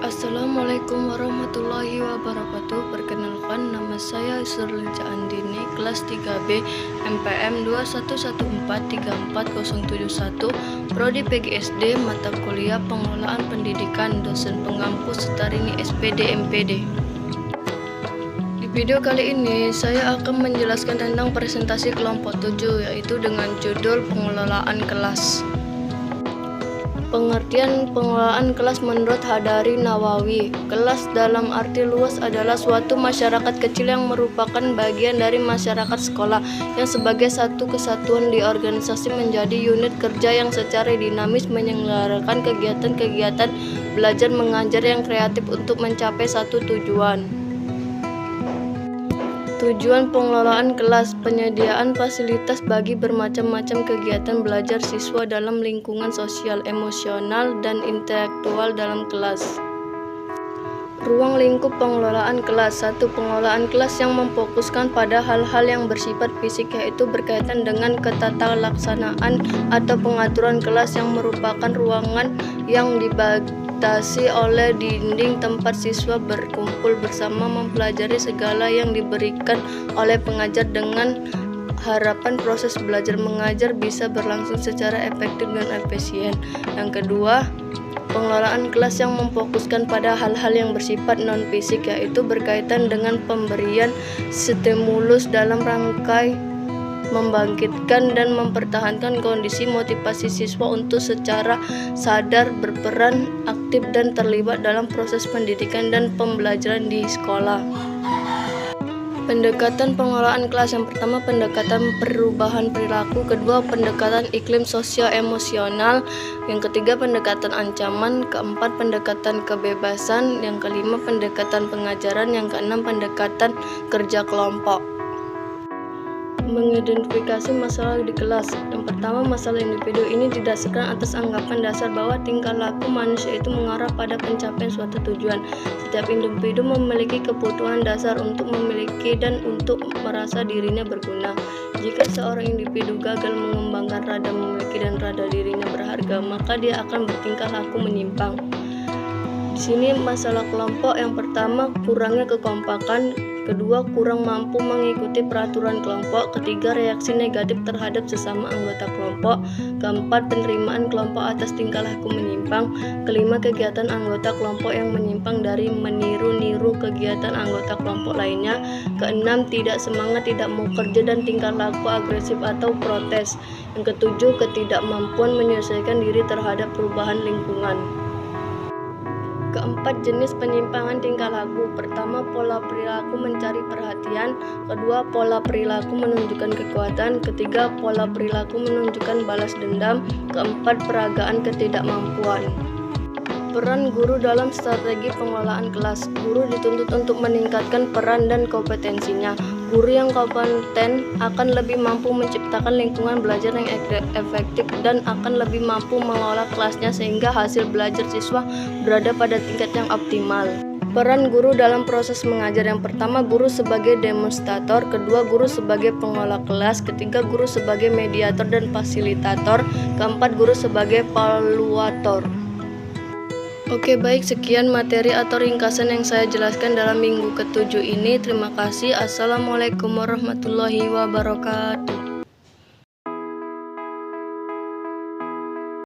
Assalamualaikum warahmatullahi wabarakatuh. Perkenalkan, nama saya Surlinca Andini, kelas 3B MPM 21143471, Prodi PGSD, mata kuliah Pengelolaan Pendidikan, dosen pengampu Sutarini SPD MPD. Di video kali ini saya akan menjelaskan tentang presentasi kelompok 7, yaitu dengan judul Pengelolaan Kelas. Pengertian pengelolaan kelas menurut Hadari Nawawi. Kelas dalam arti luas adalah suatu masyarakat kecil yang merupakan bagian dari masyarakat sekolah yang sebagai satu kesatuan diorganisasi menjadi unit kerja yang secara dinamis menyelenggarakan kegiatan-kegiatan belajar mengajar yang kreatif untuk mencapai satu tujuan. Tujuan pengelolaan kelas: penyediaan fasilitas bagi bermacam-macam kegiatan belajar siswa dalam lingkungan sosial, emosional, dan intelektual dalam kelas. Ruang lingkup pengelolaan kelas. 1. Pengelolaan kelas yang memfokuskan pada hal-hal yang bersifat fisik, yaitu berkaitan dengan ketatalaksanaan atau pengaturan kelas yang merupakan ruangan yang dibatasi oleh dinding tempat siswa berkumpul bersama mempelajari segala yang diberikan oleh pengajar dengan harapan proses belajar mengajar bisa berlangsung secara efektif dan efisien. Yang kedua, pengelolaan kelas yang memfokuskan pada hal-hal yang bersifat non-fisik, yaitu berkaitan dengan pemberian stimulus dalam rangka membangkitkan dan mempertahankan kondisi motivasi siswa untuk secara sadar berperan aktif dan terlibat dalam proses pendidikan dan pembelajaran di sekolah. Pendekatan pengelolaan kelas. Yang pertama, pendekatan perubahan perilaku. Kedua, pendekatan iklim sosial emosional. Yang ketiga, pendekatan ancaman. Keempat, pendekatan kebebasan. Yang kelima, pendekatan pengajaran. Yang keenam, pendekatan kerja kelompok. Mengidentifikasi masalah di kelas. Yang pertama, masalah individu ini didasarkan atas anggapan dasar bahwa tingkah laku manusia itu mengarah pada pencapaian suatu tujuan. Setiap individu memiliki kebutuhan dasar untuk memiliki dan untuk merasa dirinya berguna. Jika seorang individu gagal mengembangkan rada memiliki dan rada dirinya berharga, maka dia akan bertingkah laku menyimpang. Di sini masalah kelompok. Yang pertama, kurangnya kekompakan. Kedua, kurang mampu mengikuti peraturan kelompok. Ketiga, reaksi negatif terhadap sesama anggota kelompok. Keempat, penerimaan kelompok atas tingkah laku menyimpang. Kelima, kegiatan anggota kelompok yang menyimpang dari meniru-niru kegiatan anggota kelompok lainnya. Keenam, tidak semangat, tidak mau kerja, dan tingkah laku agresif atau protes. Yang ketujuh, ketidakmampuan menyesuaikan diri terhadap perubahan lingkungan. Keempat, jenis penyimpangan tingkah laku. Pertama, pola perilaku mencari perhatian. Kedua, pola perilaku menunjukkan kekuatan. Ketiga, pola perilaku menunjukkan balas dendam. Keempat, peragaan ketidakmampuan. Peran guru dalam strategi pengelolaan kelas. Guru dituntut untuk meningkatkan peran dan kompetensinya. Guru yang kompeten akan lebih mampu menciptakan lingkungan belajar yang efektif dan akan lebih mampu mengelola kelasnya sehingga hasil belajar siswa berada pada tingkat yang optimal. Peran guru dalam proses mengajar. Yang pertama, guru sebagai demonstrator. Kedua, guru sebagai pengelola kelas. Ketiga, guru sebagai mediator dan fasilitator. Keempat, guru sebagai evaluator. Oke, baik, sekian materi atau ringkasan yang saya jelaskan dalam minggu ke-7 ini. Terima kasih. Assalamualaikum warahmatullahi wabarakatuh.